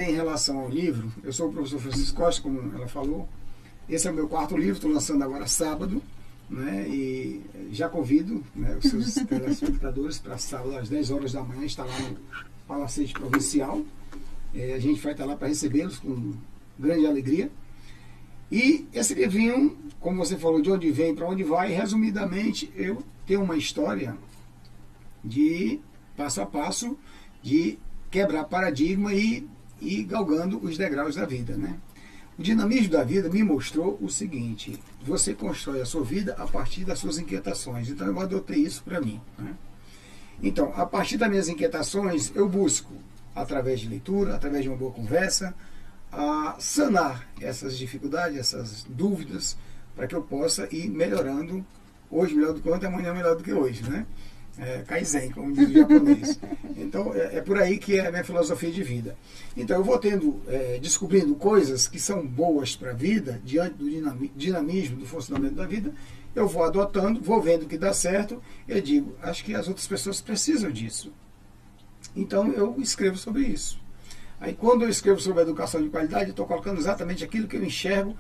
Em relação ao livro, eu sou o professor Francisco Costa, como ela falou. Esse é o meu 4º livro, estou lançando agora sábado, né? E já convido, né, os seus telespectadores para sábado às 10 horas da manhã, estar lá no Palacete Provincial. A gente vai estar lá para recebê-los com grande alegria. E esse livrinho, como você falou, de onde vem para onde vai, resumidamente, eu tenho uma história de passo a passo, de quebrar paradigma e galgando os degraus da vida, né? O dinamismo da vida me mostrou o seguinte: você constrói a sua vida a partir das suas inquietações. Então eu adotei isso para mim, né? Então, a partir das minhas inquietações, eu busco, através de leitura, através de uma boa conversa, a sanar essas dificuldades, essas dúvidas, para que eu possa ir melhorando, hoje melhor do que ontem, amanhã melhor do que hoje, né? Kaizen, como diz o japonês. Então, é por aí que é a minha filosofia de vida. Então, eu vou descobrindo coisas que são boas para a vida, diante do dinamismo, do funcionamento da vida, eu vou adotando, vou vendo que dá certo, eu digo, acho que as outras pessoas precisam disso. Então, eu escrevo sobre isso. Aí, quando eu escrevo sobre educação de qualidade, eu estou colocando exatamente aquilo que eu enxergo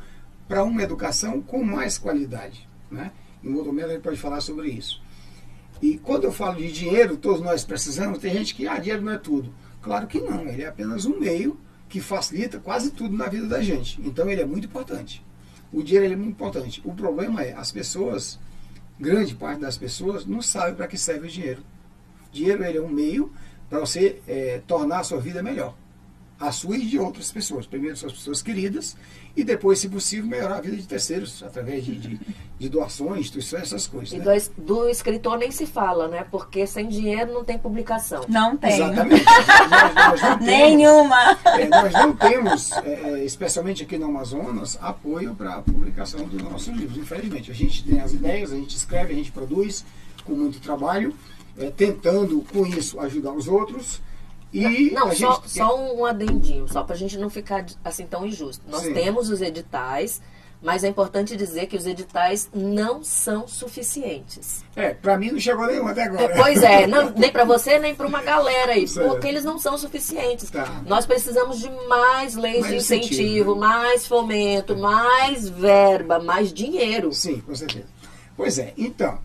para uma educação com mais qualidade, né? Em outro momento, a gente pode falar sobre isso. E quando eu falo de dinheiro, todos nós precisamos, tem gente que, dinheiro não é tudo. Claro que não, ele é apenas um meio que facilita quase tudo na vida da gente. Então ele é muito importante. O dinheiro ele é muito importante. O problema é, as pessoas, grande parte das pessoas, não sabe para que serve o dinheiro. O dinheiro ele é um meio para você tornar a sua vida melhor. A sua e de outras pessoas. Primeiro suas pessoas queridas e depois, se possível, melhorar a vida de terceiros através de doações, instituições, essas coisas. E né? do escritor nem se fala, né? Porque sem dinheiro não tem publicação. Não tem. Exatamente. Nós não temos, Nenhuma. Nós não temos, especialmente aqui no Amazonas, apoio para a publicação dos nossos livros, infelizmente. A gente tem as ideias, a gente escreve, a gente produz com muito trabalho, tentando com isso ajudar os outros. E não, só um adendinho, só para a gente não ficar assim tão injusto. Nós Sim. temos os editais, mas é importante dizer que os editais não são suficientes. Para mim não chegou nenhum até agora. Pois é, nem para você, nem para uma galera aí, Certo. porque eles não são suficientes. Tá. Nós precisamos de mais leis de incentivo, né? mais fomento, mais verba, mais dinheiro. Sim, com certeza. Pois é, então...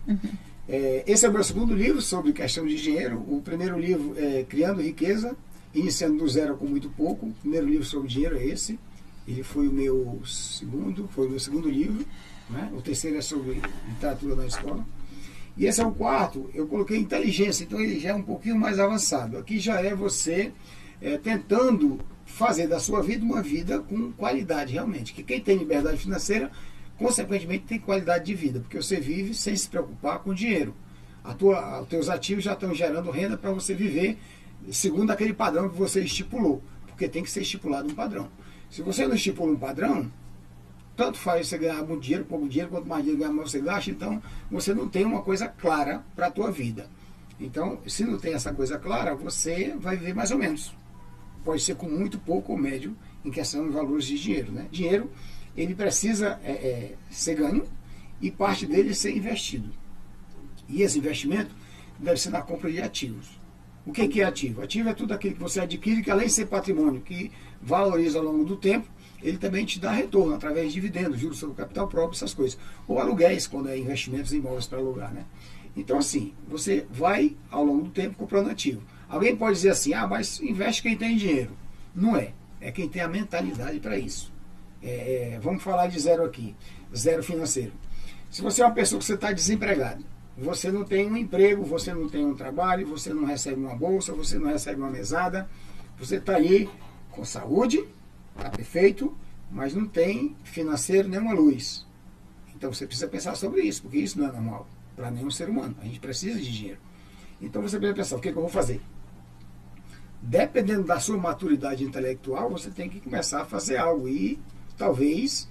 esse é o meu 2º livro sobre questão de dinheiro. O primeiro livro é Criando Riqueza, iniciando do zero com muito pouco. O primeiro livro sobre dinheiro é esse. Ele foi o meu segundo livro, né? O terceiro é sobre literatura na escola. E esse é o 4º, eu coloquei inteligência, então ele já é um pouquinho mais avançado. Aqui já é você tentando fazer da sua vida uma vida com qualidade realmente. Que quem tem liberdade financeira, consequentemente tem qualidade de vida, porque você vive sem se preocupar com dinheiro. Os teus ativos já estão gerando renda para você viver segundo aquele padrão que você estipulou, porque tem que ser estipulado um padrão. Se você não estipula um padrão, tanto faz você ganhar muito dinheiro, pouco dinheiro, quanto mais dinheiro ganhar, mais você gasta, então você não tem uma coisa clara para a tua vida. Então, se não tem essa coisa clara, você vai viver mais ou menos. Pode ser com muito, pouco ou médio em questão de valores de dinheiro, né? Dinheiro, ele precisa ser ganho e parte dele ser investido. E esse investimento deve ser na compra de ativos. O que é ativo? Ativo é tudo aquilo que você adquire, que além de ser patrimônio, que valoriza ao longo do tempo, ele também te dá retorno através de dividendos, juros sobre o capital próprio, essas coisas. Ou aluguéis, quando é investimentos em imóveis para alugar, né? Então, assim, você vai, ao longo do tempo, comprando ativo. Alguém pode dizer assim, mas investe quem tem dinheiro. Não é. É quem tem a mentalidade para isso. Vamos falar de zero aqui, zero financeiro. Se você é uma pessoa que você está desempregado, você não tem um emprego, você não tem um trabalho, você não recebe uma bolsa, você não recebe uma mesada, você está aí com saúde, está perfeito, mas não tem financeiro nenhuma luz. Então você precisa pensar sobre isso, porque isso não é normal para nenhum ser humano. A gente precisa de dinheiro. Então você precisa pensar, o que eu vou fazer? Dependendo da sua maturidade intelectual, você tem que começar a fazer algo e talvez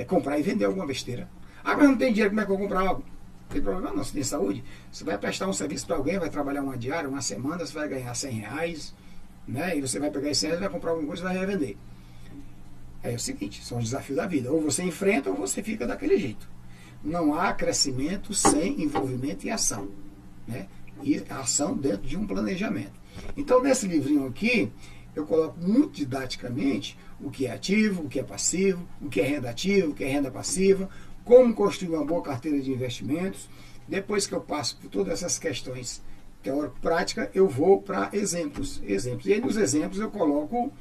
comprar e vender alguma besteira. Mas não tem dinheiro, como é que eu vou comprar algo? Não tem problema não, você tem saúde. Você vai prestar um serviço para alguém, vai trabalhar uma diária, uma semana, você vai ganhar R$100, né? E você vai pegar esses R$100, vai comprar alguma coisa e vai revender. É o seguinte, são os desafios da vida. Ou você enfrenta ou você fica daquele jeito. Não há crescimento sem envolvimento e ação, né? E ação dentro de um planejamento. Então, nesse livrinho aqui, eu coloco muito didaticamente o que é ativo, o que é passivo, o que é renda ativa, o que é renda passiva, como construir uma boa carteira de investimentos. Depois que eu passo por todas essas questões teórico-prática, eu vou para exemplos. E aí nos exemplos eu coloco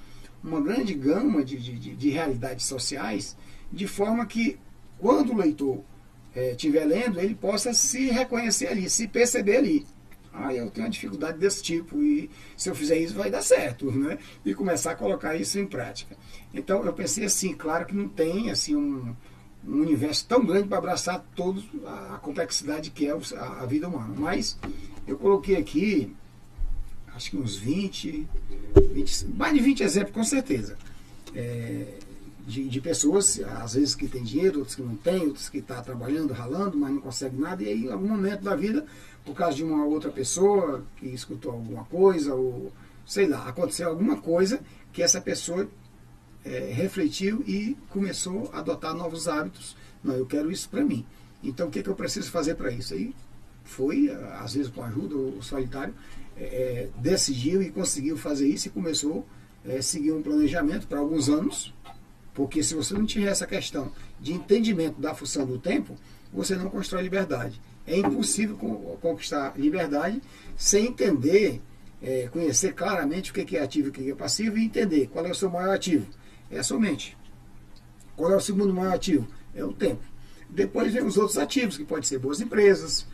uma grande gama de realidades sociais, de forma que quando o leitor estiver lendo, ele possa se reconhecer ali, se perceber ali. Eu tenho uma dificuldade desse tipo e se eu fizer isso vai dar certo, né? E começar a colocar isso em prática. Então eu pensei assim, claro que não tem assim um universo tão grande para abraçar toda a complexidade que é a vida humana, mas eu coloquei aqui acho que uns 20 mais de 20 exemplos com certeza, de pessoas, às vezes que tem dinheiro, outros que não tem, outros que estão trabalhando, ralando, mas não consegue nada, e aí em algum momento da vida, por causa de uma outra pessoa que escutou alguma coisa, ou sei lá, aconteceu alguma coisa que essa pessoa refletiu e começou a adotar novos hábitos. Não, eu quero isso para mim. Então o que eu preciso fazer para isso? Aí foi, às vezes com ajuda, o solitário decidiu e conseguiu fazer isso e começou a seguir um planejamento para alguns anos, porque se você não tiver essa questão de entendimento da função do tempo, você não constrói liberdade. É impossível conquistar liberdade sem entender, conhecer claramente o que é ativo e o que é passivo e entender qual é o seu maior ativo. É a sua mente. Qual é o segundo maior ativo? É o tempo. Depois vem os outros ativos, que podem ser boas empresas,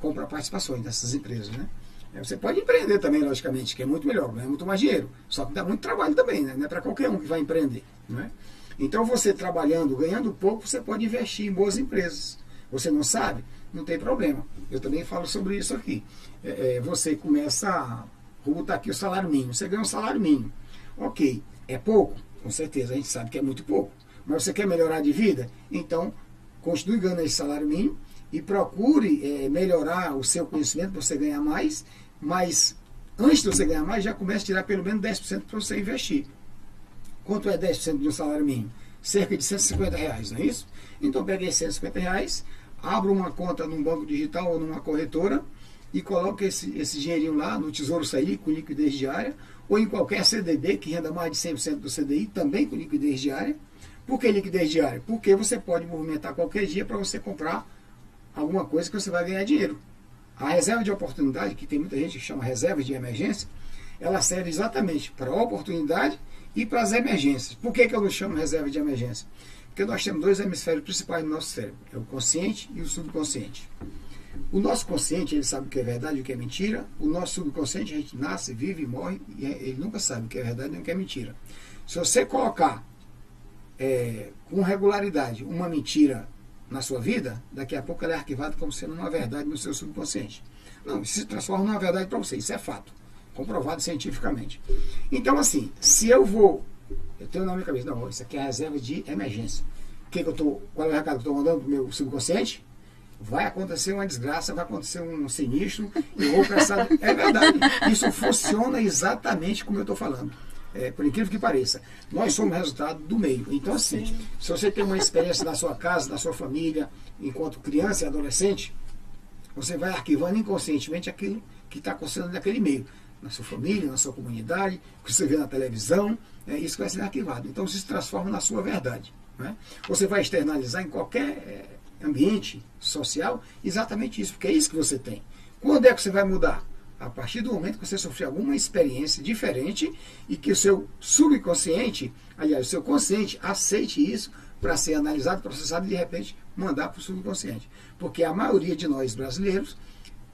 comprar participações dessas empresas, né? Você pode empreender também, logicamente, que é muito melhor, ganha muito mais dinheiro. Só que dá muito trabalho também, né? Não é para qualquer um que vai empreender, né? Então você trabalhando, ganhando pouco, você pode investir em boas empresas. Você não sabe? Não tem problema. Eu também falo sobre isso aqui. Você começa vou botar aqui o salário mínimo. Você ganha um salário mínimo. Ok, é pouco? Com certeza, a gente sabe que é muito pouco. Mas você quer melhorar de vida? Então, continue ganhando esse salário mínimo e procure melhorar o seu conhecimento para você ganhar mais, mas antes de você ganhar mais, já comece a tirar pelo menos 10% para você investir. Quanto é 10% de um salário mínimo? Cerca de R$150, não é isso? Então pegue esses R$150, abra uma conta num banco digital ou numa corretora e coloque esse dinheirinho lá no Tesouro Selic com liquidez diária ou em qualquer CDB que renda mais de 100% do CDI, também com liquidez diária. Por que liquidez diária? Porque você pode movimentar qualquer dia para você comprar alguma coisa que você vai ganhar dinheiro. A reserva de oportunidade, que tem muita gente que chama reserva de emergência, ela serve exatamente para a oportunidade e para as emergências. Por que eu não chamo reserva de emergência? Porque nós temos dois hemisférios principais no nosso cérebro, é o consciente e o subconsciente. O nosso consciente, ele sabe o que é verdade e o que é mentira. O nosso subconsciente, a gente nasce, vive e morre, e ele nunca sabe o que é verdade e o que é mentira. Se você colocar com regularidade uma mentira na sua vida, daqui a pouco ela é arquivada como sendo uma verdade no seu subconsciente. Não, isso se transforma numa verdade para você, isso é fato, comprovado cientificamente. Então, assim, se eu tenho na minha cabeça, não, isso aqui é a reserva de emergência. Qual é o recado que eu estou mandando para o meu subconsciente? Vai acontecer uma desgraça, vai acontecer um sinistro, eu vou pensar. É verdade, isso funciona exatamente como eu estou falando. Por incrível que pareça, nós somos resultado do meio. Então, assim, se você tem uma experiência na sua casa, na sua família, enquanto criança e adolescente, você vai arquivando inconscientemente aquilo que está acontecendo naquele meio, na sua família, na sua comunidade, que você vê na televisão, isso vai ser arquivado. Então, isso se transforma na sua verdade, né? Você vai externalizar em qualquer ambiente social exatamente isso, porque é isso que você tem. Quando é que você vai mudar? A partir do momento que você sofreu alguma experiência diferente e que o seu subconsciente, aliás, o seu consciente aceite isso para ser analisado, processado e de repente mandar para o subconsciente. Porque a maioria de nós brasileiros,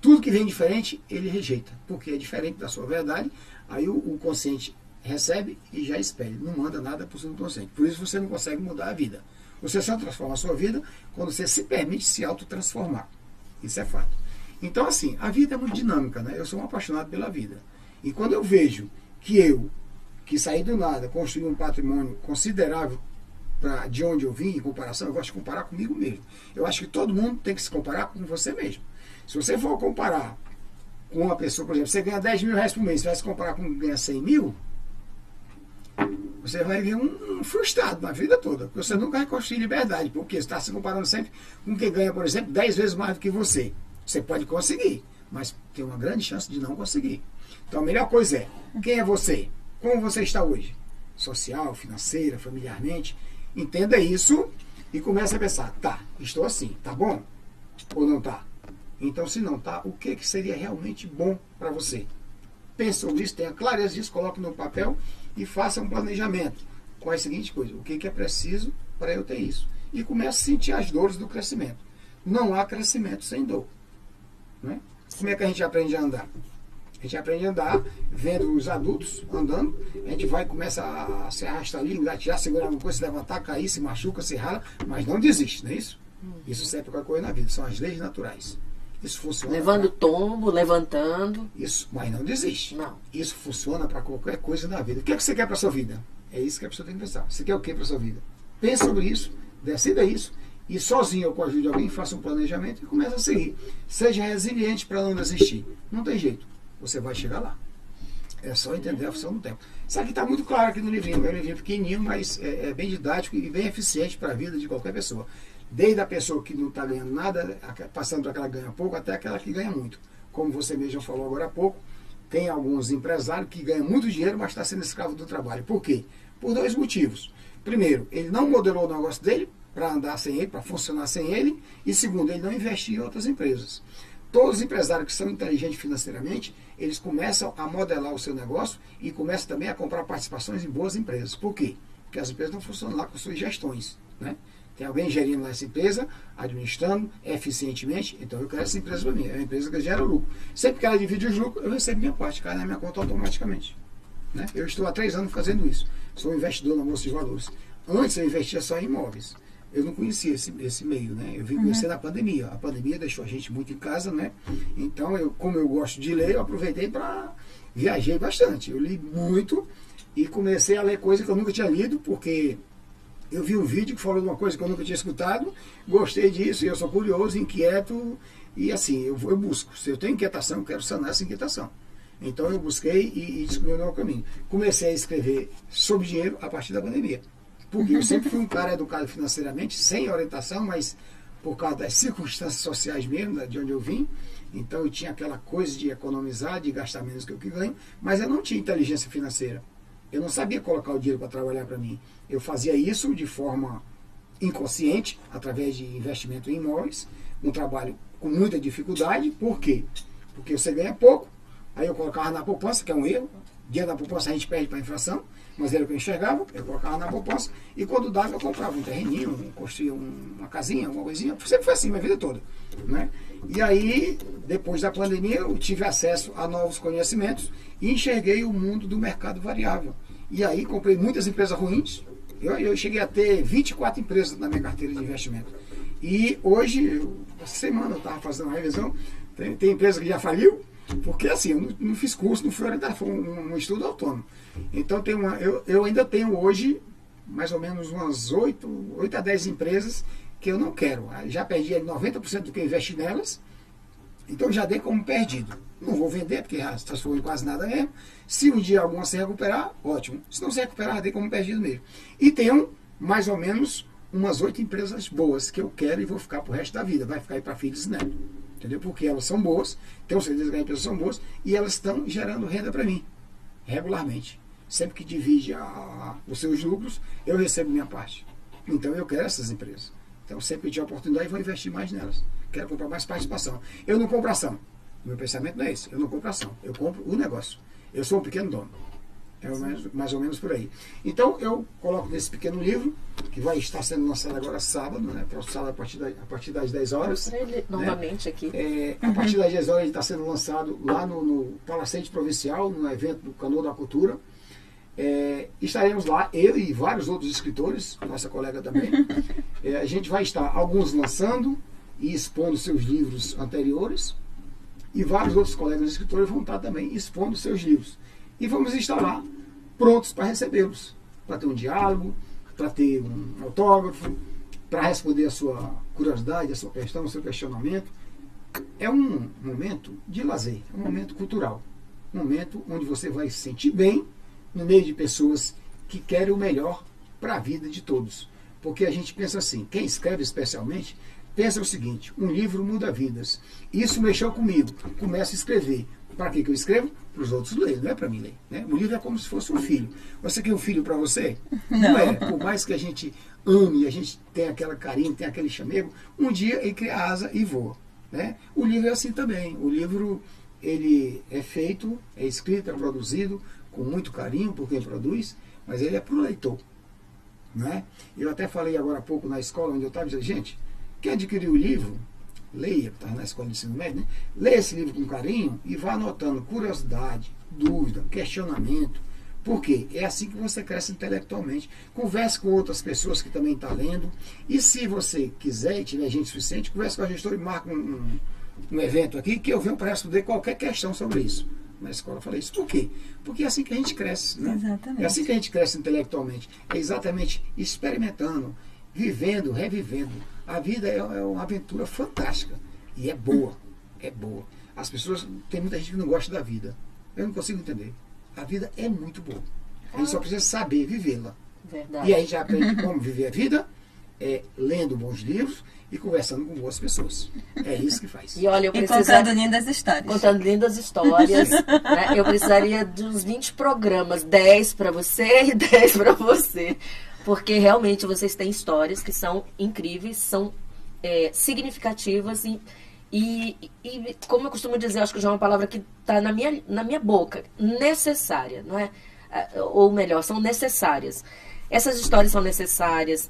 tudo que vem diferente, ele rejeita, porque é diferente da sua verdade, aí o consciente recebe e já espelha, não manda nada para o subconsciente. Por isso você não consegue mudar a vida. Você só transforma a sua vida quando você se permite se autotransformar. Isso é fato. Então, assim, a vida é muito dinâmica, né? Eu sou um apaixonado pela vida. E quando eu vejo que saí do nada, construí um patrimônio considerável de onde eu vim, em comparação, eu gosto de comparar comigo mesmo. Eu acho que todo mundo tem que se comparar com você mesmo. Se você for comparar com uma pessoa, por exemplo, você ganha R$10.000 por mês, você vai se comparar com quem ganha 100 mil, você vai ver um frustrado na vida toda, porque você nunca vai construir liberdade, porque você está se comparando sempre com quem ganha, por exemplo, 10 vezes mais do que você. Você pode conseguir, mas tem uma grande chance de não conseguir. Então a melhor coisa quem é você? Como você está hoje? Social, financeira, familiarmente. Entenda isso e comece a pensar, tá, estou assim, tá bom ou não tá? Então, se não tá, o que seria realmente bom para você? Pense sobre isso, tenha clareza disso, coloque no papel e faça um planejamento com a seguinte coisa, o que é preciso para eu ter isso? E comece a sentir as dores do crescimento. Não há crescimento sem dor. Né? Como é que a gente aprende a andar? A gente aprende a andar vendo os adultos andando, a gente vai, começa a se arrastar ali, engatear, segurar alguma coisa, se levantar, cair, se machuca, se rala, mas não desiste, não é isso? Isso serve para qualquer coisa na vida, são as leis naturais. Isso funciona. Levando tombo, levantando. Isso, mas não desiste. Não. Isso funciona para qualquer coisa na vida. O que é que você quer para a sua vida? É isso que a pessoa tem que pensar. Você quer o que para a sua vida? Pense sobre isso, decida isso, e sozinho ou com a ajuda de alguém, faça um planejamento e comece a seguir. Seja resiliente para não desistir. Não tem jeito. Você vai chegar lá. É só entender a função do tempo. Isso aqui está muito claro aqui no livrinho. É um livrinho pequenininho, mas é bem didático e bem eficiente para a vida de qualquer pessoa. Desde a pessoa que não está ganhando nada, passando para aquela que ganha pouco, até aquela que ganha muito. Como você mesmo falou agora há pouco, tem alguns empresários que ganham muito dinheiro, mas está sendo escravo do trabalho. Por quê? Por dois motivos. Primeiro, ele não modelou o negócio dele para andar sem ele, para funcionar sem ele. E segundo, ele não investiu em outras empresas. Todos os empresários que são inteligentes financeiramente, eles começam a modelar o seu negócio e começam também a comprar participações em boas empresas. Por quê? Porque as empresas não funcionam lá com suas gestões. Né? Tem alguém gerindo lá essa empresa, administrando eficientemente, então eu quero essa empresa para mim. É uma empresa que gera lucro. Sempre que ela divide os lucros, eu recebo minha parte, cai na minha conta automaticamente. Né? Eu estou há 3 anos fazendo isso. Sou investidor na Bolsa de Valores. Antes eu investia só em imóveis. Eu não conhecia esse meio, né? Eu vim conhecer na pandemia. A pandemia deixou a gente muito em casa, né? Então, como eu gosto de ler, eu aproveitei para... Viajei bastante. Eu li muito e comecei a ler coisas que eu nunca tinha lido, porque eu vi um vídeo que falou de uma coisa que eu nunca tinha escutado, gostei disso, e eu sou curioso, inquieto, e assim, eu busco. Se eu tenho inquietação, eu quero sanar essa inquietação. Então, eu busquei e descobri o meu caminho. Comecei a escrever sobre dinheiro a partir da pandemia. Porque eu sempre fui um cara educado financeiramente, sem orientação, mas por causa das circunstâncias sociais mesmo, de onde eu vim. Então eu tinha aquela coisa de economizar, de gastar menos que o que ganho, mas eu não tinha inteligência financeira. Eu não sabia colocar o dinheiro para trabalhar para mim. Eu fazia isso de forma inconsciente, através de investimento em imóveis, um trabalho com muita dificuldade. Por quê? Porque você ganha pouco, aí eu colocava na poupança, que é um erro. Dinheiro da poupança a gente perde para a inflação, mas era o que eu enxergava, eu colocava na poupança, e quando dava eu comprava um terreninho, construía uma casinha, uma coisinha, sempre foi assim, minha vida toda. Né? E aí, depois da pandemia, eu tive acesso a novos conhecimentos e enxerguei o mundo do mercado variável. E aí comprei muitas empresas ruins, eu cheguei a ter 24 empresas na minha carteira de investimento. E hoje, essa semana eu estava fazendo uma revisão, tem empresa que já faliu, porque assim, eu não fiz curso, não fui orientado, foi um estudo autônomo. Então eu ainda tenho hoje mais ou menos umas 8 a 10 empresas que eu não quero. Já perdi 90% do que eu investi nelas, então já dei como perdido. Não vou vender, porque já se transformou em quase nada mesmo. Se um dia alguma se recuperar, ótimo. Se não se recuperar, dei como perdido mesmo. E tenho mais ou menos umas 8 empresas boas que eu quero e vou ficar pro resto da vida. Vai ficar aí para filhos e netos. Entendeu? Porque elas são boas, tenho certeza que as empresas são boas, e elas estão gerando renda para mim, regularmente. Sempre que divide os seus lucros, eu recebo minha parte. Então eu quero essas empresas. Então sempre que tiver oportunidade, eu vou investir mais nelas. Quero comprar mais participação. Eu não compro ação. Meu pensamento não é esse. Eu não compro ação. Eu compro o negócio. Eu sou um pequeno dono. É mais ou menos por aí. Então eu coloco nesse pequeno livro, que vai estar sendo lançado agora sábado, né, para o sábado a partir das 10 horas. Ele, novamente aqui. A partir das 10 horas ele está sendo lançado lá no Palacete Provincial, no evento do Canoa da Cultura. Estaremos lá, eu e vários outros escritores, nossa colega também. A gente vai estar, alguns lançando e expondo seus livros anteriores, e vários outros colegas escritores vão estar também expondo seus livros. E vamos estar lá, prontos para recebê-los, para ter um diálogo, para ter um autógrafo, para responder a sua curiosidade, a sua questão, o seu questionamento. É um momento de lazer, é um momento cultural, um momento onde você vai se sentir bem no meio de pessoas que querem o melhor para a vida de todos. Porque a gente pensa assim, quem escreve especialmente, pensa o seguinte, um livro muda vidas. Isso mexeu comigo, começo a escrever. Para que eu escrevo? Para os outros lerem, não é para mim ler. Né? O livro é como se fosse um filho. Você quer um filho para você? Não é. Por mais que a gente ame, a gente tenha aquela carinho, tenha aquele chamego, um dia ele cria asa e voa. Né? O livro é assim também. O livro ele é feito, é escrito, é produzido com muito carinho por quem produz, mas ele é para o leitor. Né? Eu até falei agora há pouco na escola onde eu estava, dizendo, gente, quer adquirir o livro? Leia, estava na escola de ensino médio, né? Leia esse livro com carinho e vá anotando curiosidade, dúvida, questionamento. Por quê? É assim que você cresce intelectualmente. Converse com outras pessoas que também estão lendo. E se você quiser e tiver gente suficiente, converse com a gestora e marque um evento aqui que eu venho para responder qualquer questão sobre isso. Na escola eu falei isso. Por quê? Porque é assim que a gente cresce. Né? Exatamente. É assim que a gente cresce intelectualmente. É exatamente experimentando, vivendo, revivendo. A vida é uma aventura fantástica. E é boa. É boa. As pessoas, tem muita gente que não gosta da vida. Eu não consigo entender. A vida é muito boa. A gente só precisa saber vivê-la. Verdade. E aí já aprende como viver a vida, lendo bons livros e conversando com boas pessoas. É isso que faz. E olha, eu E contando lindas histórias. Contando lindas histórias. Né? Eu precisaria de uns 20 programas, 10 para você e 10 para você. Porque realmente vocês têm histórias que são incríveis, são significativas e, como eu costumo dizer, acho que já é uma palavra que está na minha boca, necessária, não é? Ou melhor, são necessárias. Essas histórias são necessárias,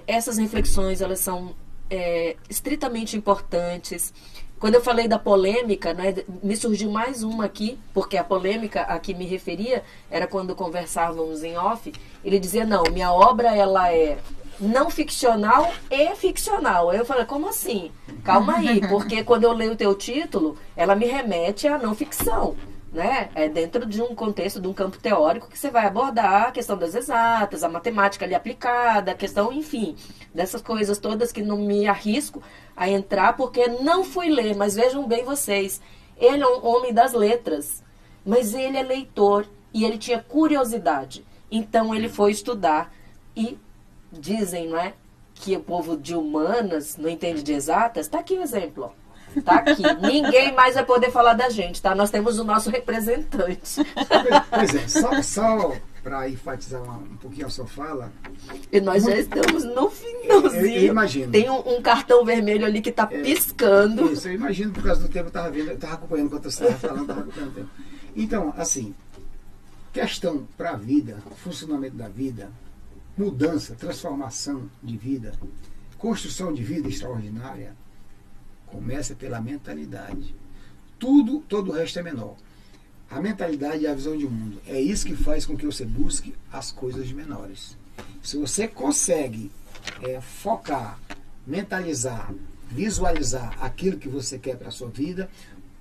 essas reflexões, elas são estritamente importantes. Quando eu falei da polêmica, né, me surgiu mais uma aqui, porque a polêmica a que me referia era quando conversávamos em off. Ele dizia, não, minha obra ela é não ficcional e ficcional. Aí eu falei, como assim? Calma aí, porque quando eu leio o teu título, ela me remete à não ficção. Né? É dentro de um contexto, de um campo teórico que você vai abordar a questão das exatas, a matemática ali aplicada, a questão, enfim, dessas coisas todas que não me arrisco a entrar porque não fui ler, mas vejam bem vocês, ele é um homem das letras, mas ele é leitor e ele tinha curiosidade, então ele foi estudar e dizem, não é, que o povo de humanas não entende de exatas, tá aqui o exemplo, ó. Tá aqui. Ninguém mais vai poder falar da gente, tá? Nós temos o nosso representante. Pois é, só para enfatizar um pouquinho a sua fala. E nós já estamos no finalzinho. Eu imagino. Tem um cartão vermelho ali que está piscando. Isso, eu imagino por causa do tempo, eu estava acompanhando enquanto você estava falando, estava acompanhando o tempo. Então, assim, questão para a vida, funcionamento da vida, mudança, transformação de vida, construção de vida extraordinária, começa pela mentalidade. Todo o resto é menor. A mentalidade é a visão de mundo. É isso que faz com que você busque as coisas menores. Se você consegue focar, mentalizar, visualizar aquilo que você quer para a sua vida,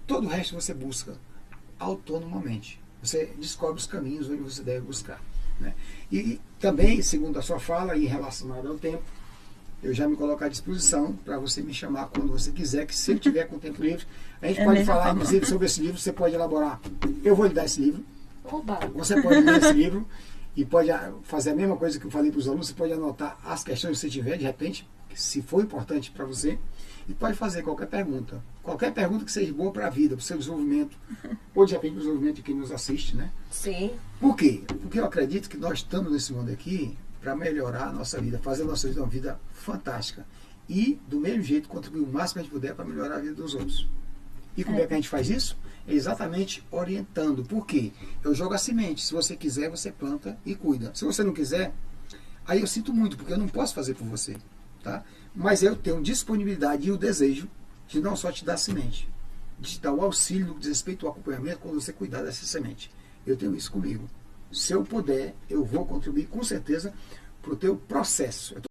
todo o resto você busca autonomamente. Você descobre os caminhos onde você deve buscar. Né? E também, segundo a sua fala, e relacionado ao tempo, eu já me coloco à disposição para você me chamar quando você quiser, que se eu tiver com tempo livre, a gente pode falar, inclusive, sobre esse livro, você pode elaborar. Eu vou lhe dar esse livro. Oba. Você pode ler esse livro e pode fazer a mesma coisa que eu falei para os alunos, você pode anotar as questões que você tiver, de repente, se for importante para você, e pode fazer qualquer pergunta. Qualquer pergunta que seja boa para a vida, para o seu desenvolvimento, ou de repente para o desenvolvimento de quem nos assiste, né? Sim. Por quê? Porque eu acredito que nós estamos nesse mundo aqui para melhorar a nossa vida, fazer a nossa vida uma vida fantástica. E, do mesmo jeito, contribuir o máximo que a gente puder para melhorar a vida dos outros. E como é que a gente faz isso? É exatamente orientando. Por quê? Eu jogo a semente. Se você quiser, você planta e cuida. Se você não quiser, aí eu sinto muito, porque eu não posso fazer por você. Tá? Mas eu tenho disponibilidade e o desejo de não só te dar a semente, de te dar o auxílio no que diz respeito ao acompanhamento quando você cuidar dessa semente. Eu tenho isso comigo. Se eu puder, eu vou contribuir com certeza para o teu processo.